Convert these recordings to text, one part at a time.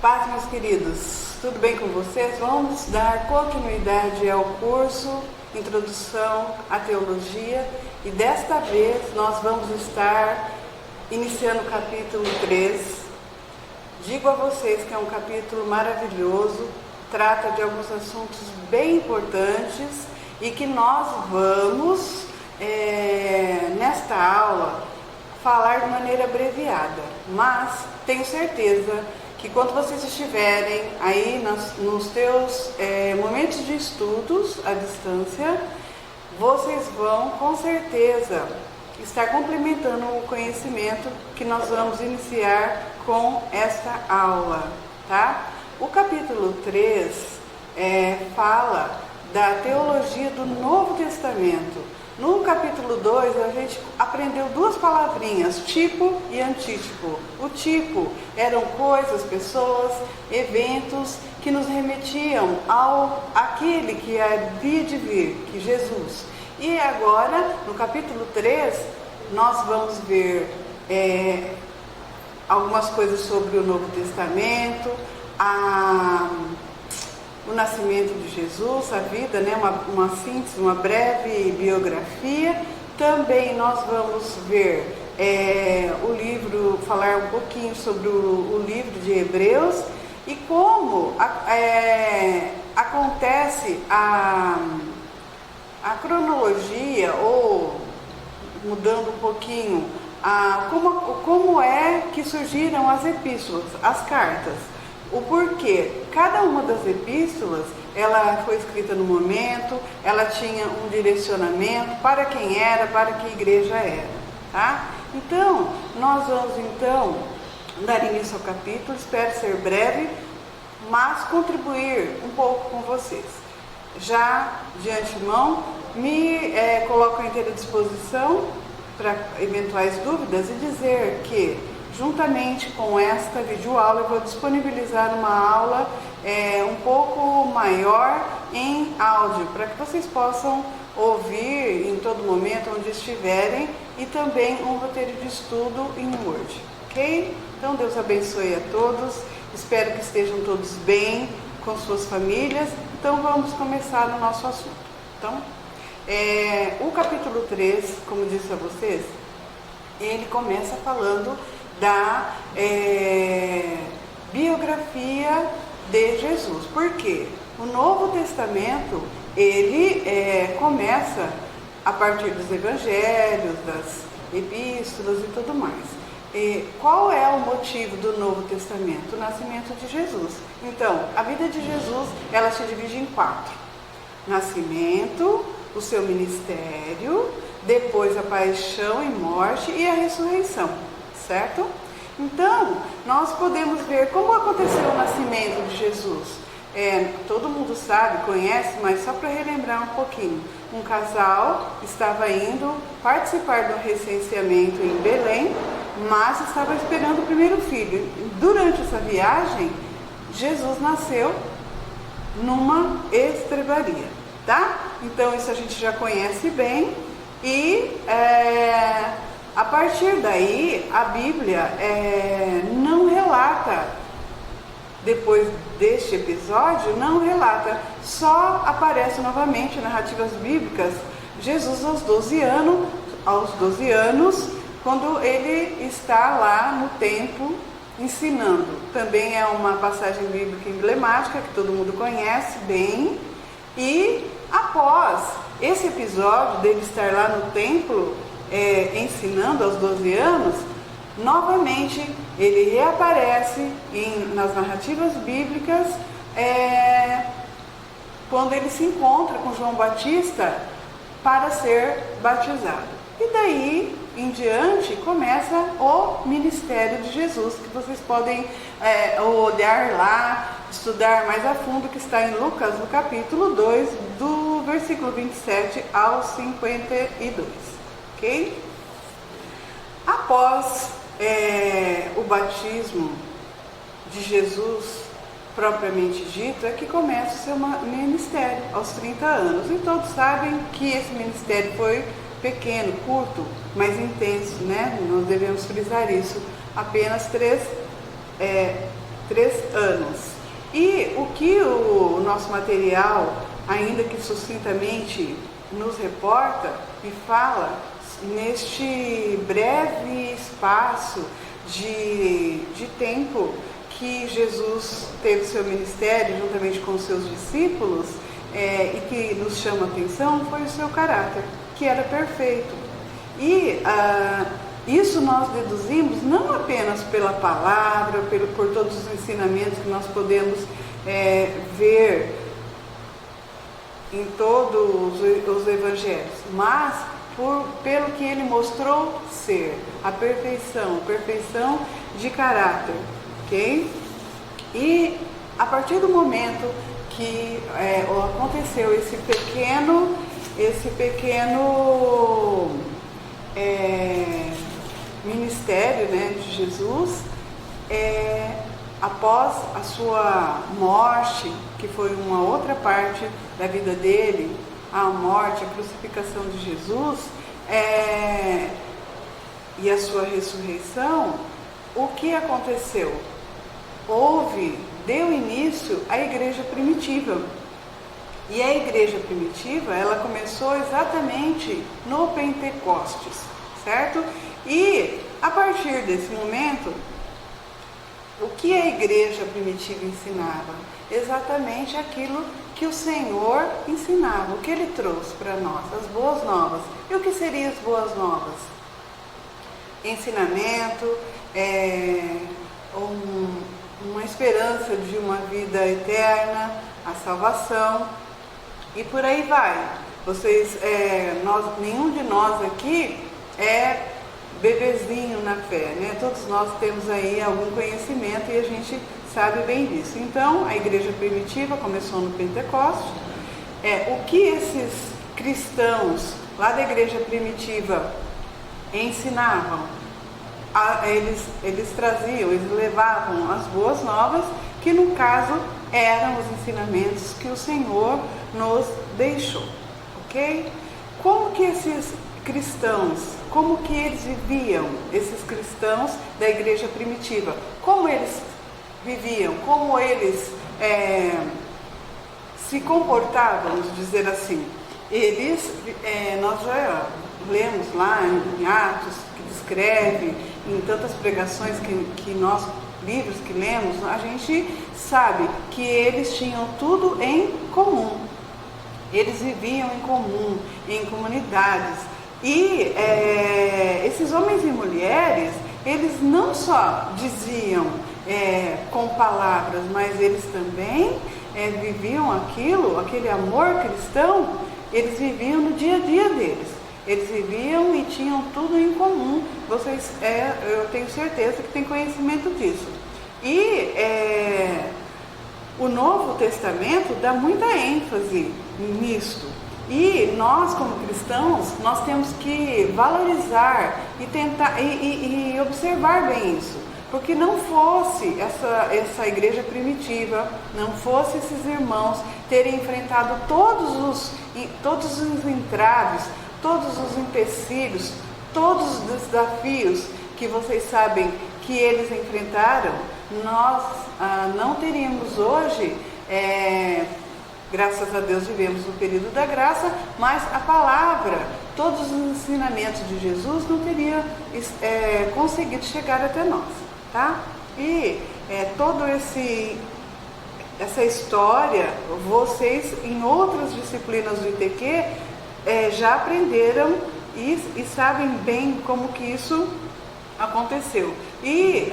Paz, meus queridos, tudo bem com vocês? Vamos dar continuidade ao curso Introdução à Teologia e desta vez nós vamos estar iniciando o capítulo 3. Digo a vocês que é um capítulo maravilhoso, trata de alguns assuntos bem importantes e que nós vamos, nesta aula, falar de maneira abreviada, mas tenho certeza que quando vocês estiverem aí nos teus momentos de estudos à distância, vocês vão com certeza estar complementando o conhecimento que nós vamos iniciar com esta aula, tá? O capítulo 3 fala da teologia do Novo Testamento. No capítulo 2, a gente aprendeu duas palavrinhas, tipo e antítipo. O tipo eram coisas, pessoas, eventos que nos remetiam àquele que havia de vir, que Jesus. E agora, no capítulo 3, nós vamos ver algumas coisas sobre o Novo Testamento, o nascimento de Jesus, a vida, né? uma síntese, uma breve biografia. Também nós vamos ver o livro, falar um pouquinho sobre o livro de Hebreus e como acontece a cronologia, ou mudando um pouquinho, como é que surgiram as epístolas, as cartas. O porquê. Cada uma das epístolas, ela foi escrita no momento, ela tinha um direcionamento para quem era, para que igreja era, tá? Então, nós vamos dar início ao capítulo, espero ser breve, mas contribuir um pouco com vocês. Já de antemão, me coloco à inteira disposição para eventuais dúvidas e dizer que juntamente com esta videoaula, eu vou disponibilizar uma aula um pouco maior em áudio, para que vocês possam ouvir em todo momento, onde estiverem, e também um roteiro de estudo em Word, ok? Então, Deus abençoe a todos, espero que estejam todos bem com suas famílias. Então, vamos começar o nosso assunto. Então, o capítulo 3, como disse a vocês, ele começa falando da biografia de Jesus. Por quê? O Novo Testamento, ele começa a partir dos evangelhos, das epístolas e tudo mais. Qual é o motivo do Novo Testamento? O nascimento de Jesus. Então, a vida de Jesus, ela se divide em 4. Nascimento, o seu ministério, depois a paixão e morte e a ressurreição. Certo? Então, nós podemos ver como aconteceu o nascimento de Jesus. Todo mundo sabe, conhece, mas só para relembrar um pouquinho. Um casal estava indo participar do recenseamento em Belém, mas estava esperando o primeiro filho. Durante essa viagem, Jesus nasceu numa estrebaria, tá? Então, isso a gente já conhece bem e a partir daí, a Bíblia não relata, depois deste episódio, não relata, só aparece novamente em narrativas bíblicas Jesus aos 12 anos, quando ele está lá no templo ensinando. Também é uma passagem bíblica emblemática que todo mundo conhece bem. E após esse episódio dele estar lá no templo, ensinando aos 12 anos, novamente ele reaparece nas narrativas bíblicas quando ele se encontra com João Batista para ser batizado. E daí em diante começa o ministério de Jesus, que vocês podem olhar lá, estudar mais a fundo, que está em Lucas, no capítulo 2, do versículo 27 ao 52. Ok? Após o batismo de Jesus propriamente dito, é que começa o seu ministério aos 30 anos. E todos sabem que esse ministério foi pequeno, curto, mas intenso, né? Nós devemos frisar isso. Apenas 3 3 anos. E o que o nosso material, ainda que sucintamente, nos reporta e fala neste breve espaço de tempo que Jesus teve seu ministério juntamente com os seus discípulos, e que nos chama a atenção, foi o seu caráter, que era perfeito. E isso nós deduzimos não apenas pela palavra, por todos os ensinamentos que nós podemos ver em todos os evangelhos, mas pelo que ele mostrou ser, a perfeição de caráter, ok? E a partir do momento que aconteceu esse pequeno ministério, né, de Jesus, após a sua morte, que foi uma outra parte da vida dele, a morte, a crucificação de Jesus, e a sua ressurreição, o que aconteceu? Deu início à igreja primitiva. E a igreja primitiva, ela começou exatamente no Pentecostes, certo? E a partir desse momento, o que a igreja primitiva ensinava? Exatamente aquilo que o Senhor ensinava, o que Ele trouxe para nós, as boas novas. E o que seriam as boas novas? Ensinamento, uma esperança de uma vida eterna, a salvação, e por aí vai. Nenhum de nós aqui é bebezinho na fé, né? Todos nós temos aí algum conhecimento e a gente sabe bem disso. Então, a igreja primitiva começou no Pentecostes. O que esses cristãos lá da igreja primitiva ensinavam? Eles traziam, eles levavam as boas novas, que no caso eram os ensinamentos que o Senhor nos deixou, ok? Como que esses cristãos, como que eles viviam, esses cristãos da igreja primitiva? Como eles viviam, como eles se comportavam, vamos dizer assim? Nós já lemos lá em Atos, que descreve, em tantas pregações livros que lemos, a gente sabe que eles tinham tudo em comum. Eles viviam em comum, em comunidades. E esses homens e mulheres, eles não só diziam com palavras, mas eles também viviam aquele amor cristão, eles viviam no dia a dia deles. Eles viviam e tinham tudo em comum. Vocês, eu tenho certeza que têm conhecimento disso. E o Novo Testamento dá muita ênfase nisto. E nós, como cristãos, nós temos que valorizar e tentar e observar bem isso. Porque não fosse essa igreja primitiva, não fosse esses irmãos terem enfrentado todos os entraves, todos os empecilhos, todos os desafios que vocês sabem que eles enfrentaram, nós não teríamos hoje, graças a Deus vivemos no período da graça, mas a palavra, todos os ensinamentos de Jesus não teriam conseguido chegar até nós, tá? E toda essa história, vocês em outras disciplinas do ITQ já aprenderam e sabem bem como que isso aconteceu. E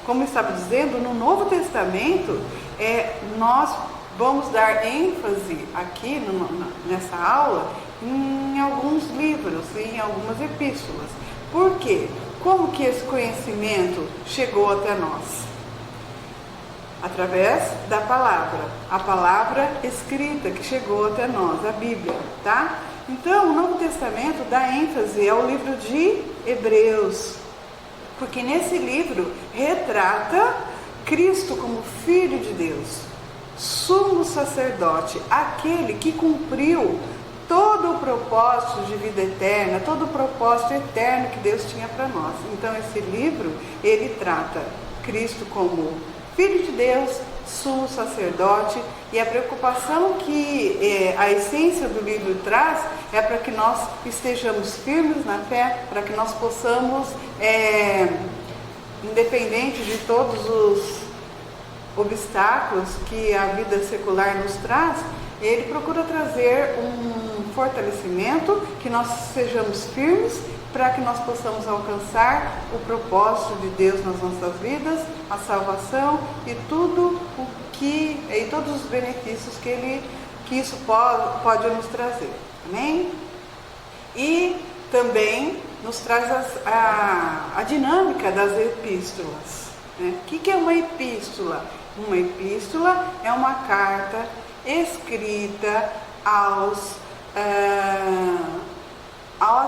como eu estava dizendo, no Novo Testamento nós vamos dar ênfase aqui nessa aula em alguns livros e em algumas epístolas. Por quê? Como que esse conhecimento chegou até nós? Através da palavra, a palavra escrita que chegou até nós, a Bíblia, tá? Então, o Novo Testamento dá ênfase ao livro de Hebreus, porque nesse livro retrata Cristo como Filho de Deus, sumo sacerdote, aquele que cumpriu todo o propósito de vida eterna, todo o propósito eterno que Deus tinha para nós. Então, esse livro, ele trata Cristo como Filho de Deus, sumo sacerdote, e a preocupação que a essência do livro traz é para que nós estejamos firmes na fé, para que nós possamos, independente de todos os obstáculos que a vida secular nos traz, ele procura trazer um fortalecimento, que nós sejamos firmes, para que nós possamos alcançar o propósito de Deus nas nossas vidas, a salvação e todos os benefícios que isso pode nos trazer. Amém? E também nos traz a dinâmica das epístolas. Né? O que é uma epístola? Uma epístola é uma carta escrita às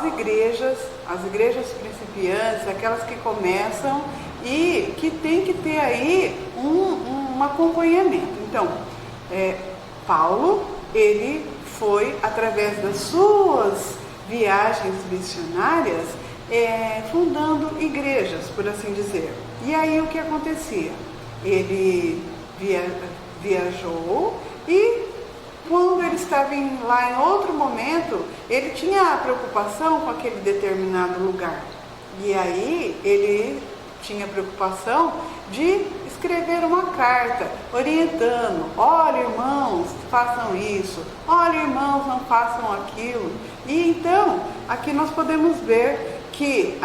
igrejas, as igrejas principiantes, aquelas que começam e que tem que ter aí um acompanhamento. Então, Paulo, ele foi, através das suas viagens missionárias, fundando igrejas, por assim dizer. E aí o que acontecia? Ele viajou e quando ele estava lá em outro momento, ele tinha a preocupação com aquele determinado lugar. E aí ele tinha preocupação de escrever uma carta orientando: olha, irmãos, façam isso, olha, irmãos, não façam aquilo. E então, aqui nós podemos ver que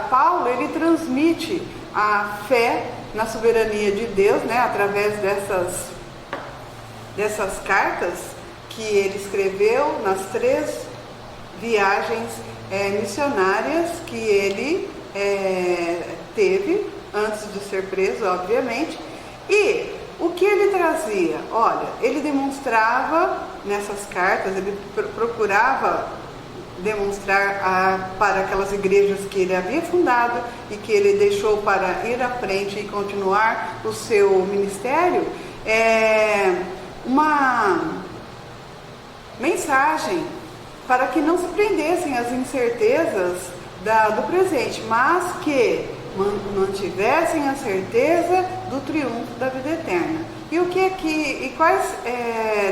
Paulo, ele transmite a fé na soberania de Deus, né, através dessas cartas que ele escreveu nas 3 viagens missionárias que ele teve antes de ser preso, obviamente. E o que ele trazia? Olha, ele demonstrava nessas cartas, ele procurava demonstrar para aquelas igrejas que ele havia fundado e que ele deixou para ir à frente e continuar o seu ministério, uma mensagem para que não se prendessem às incertezas do presente, mas que mantivessem a certeza do triunfo da vida eterna. E quais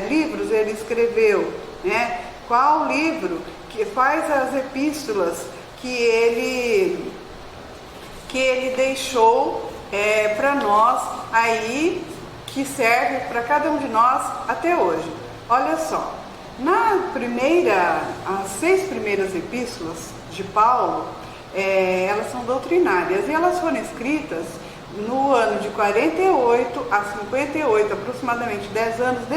livros ele escreveu, né? Qual livro, quais as epístolas que ele deixou para nós aí, que serve para cada um de nós até hoje. Olha só, as 6 primeiras epístolas de Paulo, elas são doutrinárias e elas foram escritas no ano de 48 a 58, aproximadamente 10 anos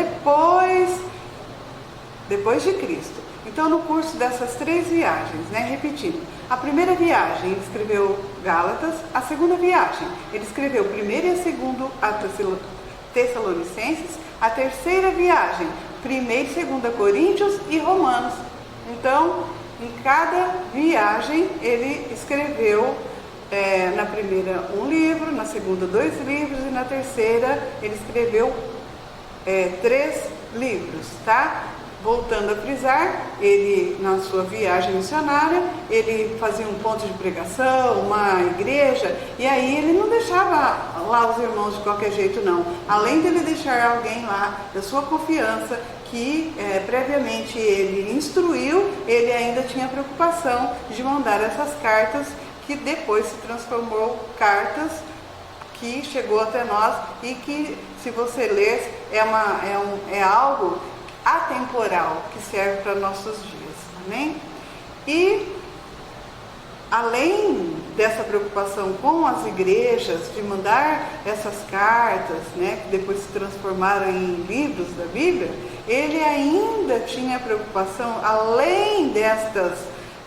depois de Cristo. Então, no curso dessas 3 viagens, né, repetindo, a primeira viagem ele escreveu Gálatas, a segunda viagem ele escreveu 1º e 2º a Tessalonicenses, a terceira viagem 1ª e 2ª Coríntios e Romanos. Então, em cada viagem ele escreveu na primeira um livro, na segunda 2 livros e na terceira ele escreveu 3 livros, tá? Voltando a frisar, ele, na sua viagem missionária, ele fazia um ponto de pregação, uma igreja, e aí ele não deixava lá os irmãos de qualquer jeito, não. Além de ele deixar alguém lá da sua confiança, que previamente ele instruiu, ele ainda tinha preocupação de mandar essas cartas, que depois se transformou em cartas que chegou até nós e que, se você ler, é algo atemporal, que serve para nossos dias, amém? E além dessa preocupação com as igrejas, de mandar essas cartas, né, que depois se transformaram em livros da Bíblia, ele ainda tinha preocupação, além destas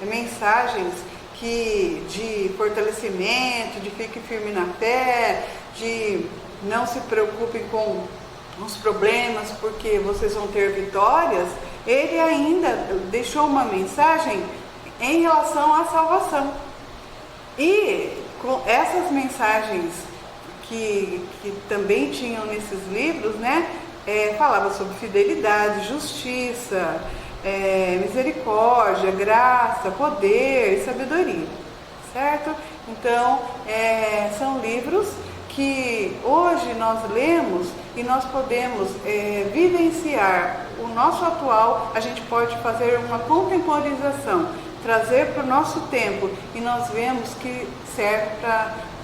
mensagens de fortalecimento, de fique firme na fé, de não se preocupem com os problemas, porque vocês vão ter vitórias. Ele ainda deixou uma mensagem em relação à salvação. E com essas mensagens que também tinham nesses livros, né, falava sobre fidelidade, justiça, misericórdia, graça, poder e sabedoria, certo? Então, são livros que hoje nós lemos e nós podemos vivenciar o nosso atual, a gente pode fazer uma contemporização, trazer para o nosso tempo, e nós vemos que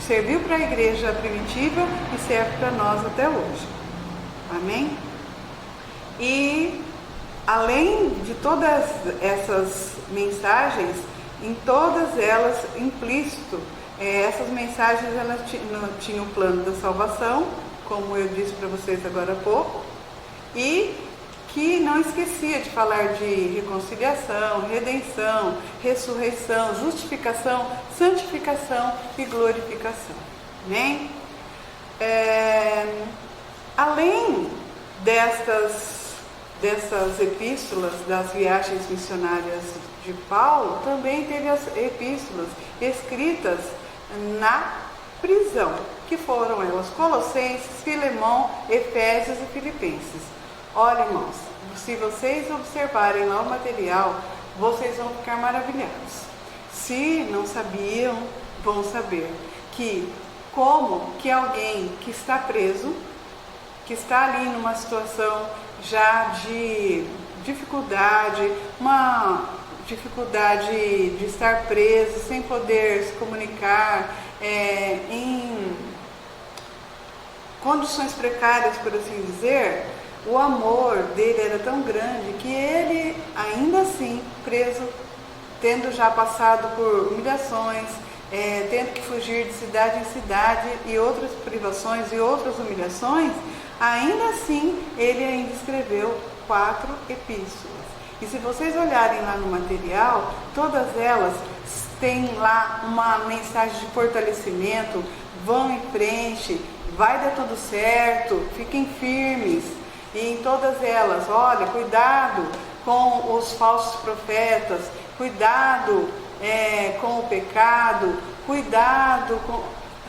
serviu para a igreja primitiva e serve para nós até hoje. Amém? E além de todas essas mensagens, em todas elas, implícito, essas mensagens elas tinham o plano da salvação, como eu disse para vocês agora há pouco, e que não esquecia de falar de reconciliação, redenção, ressurreição, justificação, santificação e glorificação. Amém? Além dessas epístolas das viagens missionárias de Paulo, também teve as epístolas escritas na prisão, que foram elas Colossenses, Filemão, Efésios e Filipenses. Olha, irmãos, se vocês observarem lá o material, vocês vão ficar maravilhados. Se não sabiam, vão saber que como que alguém que está preso, que está ali numa situação já de dificuldade, uma dificuldade de estar preso, sem poder se comunicar, em condições precárias, por assim dizer, o amor dele era tão grande que ele, ainda assim, preso, tendo já passado por humilhações, tendo que fugir de cidade em cidade e outras privações e outras humilhações, ainda assim ele ainda escreveu 4 epístolas. E se vocês olharem lá no material, todas elas têm lá uma mensagem de fortalecimento: vão em frente, vai dar tudo certo, fiquem firmes. E em todas elas, olha, cuidado com os falsos profetas, cuidado com o pecado, cuidado com...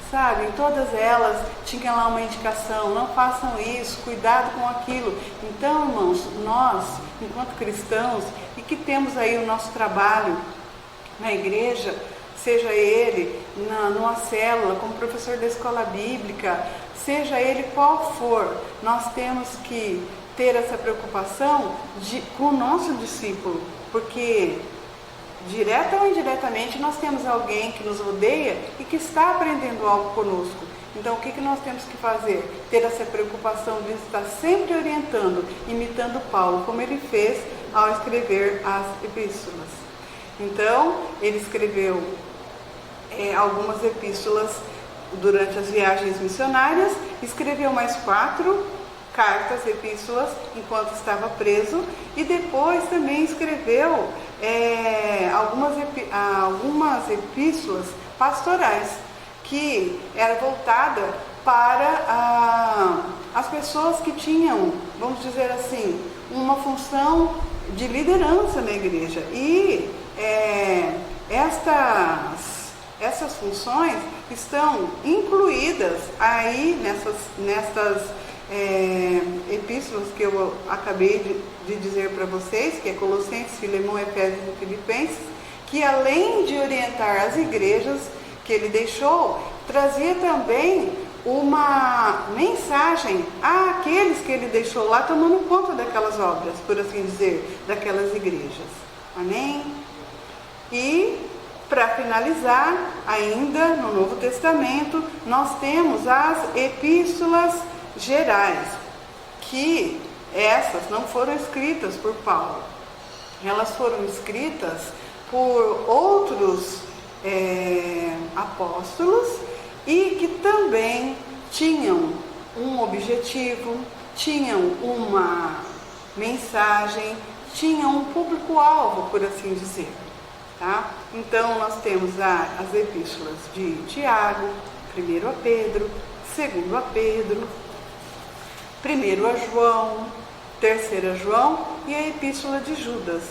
Sabe, em todas elas tinha lá uma indicação: não façam isso, cuidado com aquilo. Então, irmãos, nós, enquanto cristãos, e que temos aí o nosso trabalho na igreja, seja ele numa célula, como professor da escola bíblica, seja ele qual for, nós temos que ter essa preocupação com o nosso discípulo, porque direta ou indiretamente nós temos alguém que nos rodeia e que está aprendendo algo conosco. Então, o que nós temos que fazer? Ter essa preocupação de estar sempre orientando, imitando Paulo, como ele fez ao escrever as epístolas. Então, ele escreveu algumas epístolas durante as viagens missionárias, escreveu mais 4 cartas, epístolas, enquanto estava preso, e depois também escreveu algumas epístolas pastorais, que era voltada para as pessoas que tinham, vamos dizer assim, uma função de liderança na igreja. E essas funções estão incluídas aí nessas epístolas que eu acabei de dizer para vocês, que é Colossenses, Filemão, Efésios e Filipenses, que além de orientar as igrejas que ele deixou, trazia também uma mensagem àqueles que ele deixou lá, tomando conta daquelas obras, por assim dizer, daquelas igrejas. Amém? E, para finalizar, ainda no Novo Testamento, nós temos as epístolas gerais, que essas não foram escritas por Paulo, elas foram escritas por outros apóstolos, e que também tinham um objetivo, tinham uma mensagem, tinham um público-alvo, por assim dizer. Tá? Então, nós temos as epístolas de Tiago, 1 a Pedro, 2 a Pedro, 1 a João, 3 a João e a epístola de Judas,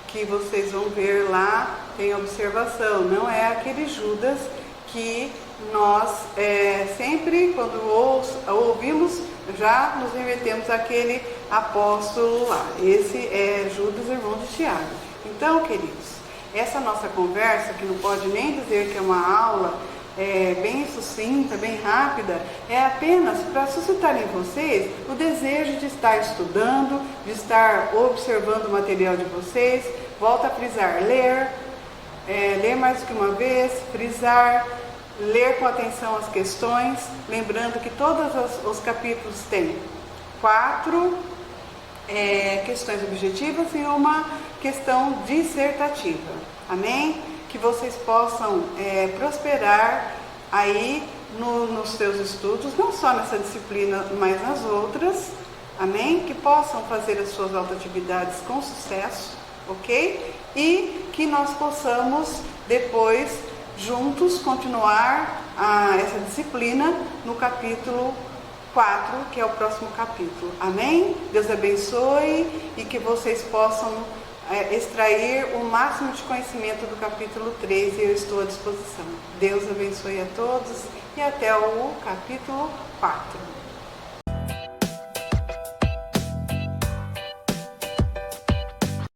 que vocês vão ver lá, tem observação, não é aquele Judas que nós sempre, quando ouvimos, já nos remetemos àquele apóstolo lá. Esse é Judas, irmão de Tiago. Então, queridos, essa nossa conversa, que não pode nem dizer que é uma aula, bem sucinta, bem rápida, é apenas para suscitar em vocês o desejo de estar estudando, de estar observando o material de vocês. Volto a frisar, ler mais do que uma vez, frisar, ler com atenção as questões, lembrando que todos os capítulos têm 4 questões objetivas e uma questão dissertativa. Amém? Que vocês possam prosperar aí nos seus estudos, não só nessa disciplina, mas nas outras. Amém? Que possam fazer as suas autoatividades com sucesso, ok? E que nós possamos depois, juntos, continuar essa disciplina no capítulo 4, que é o próximo capítulo. Amém? Deus abençoe e que vocês possam extrair o máximo de conhecimento do capítulo 3 e eu estou à disposição. Deus abençoe a todos e até o capítulo 4.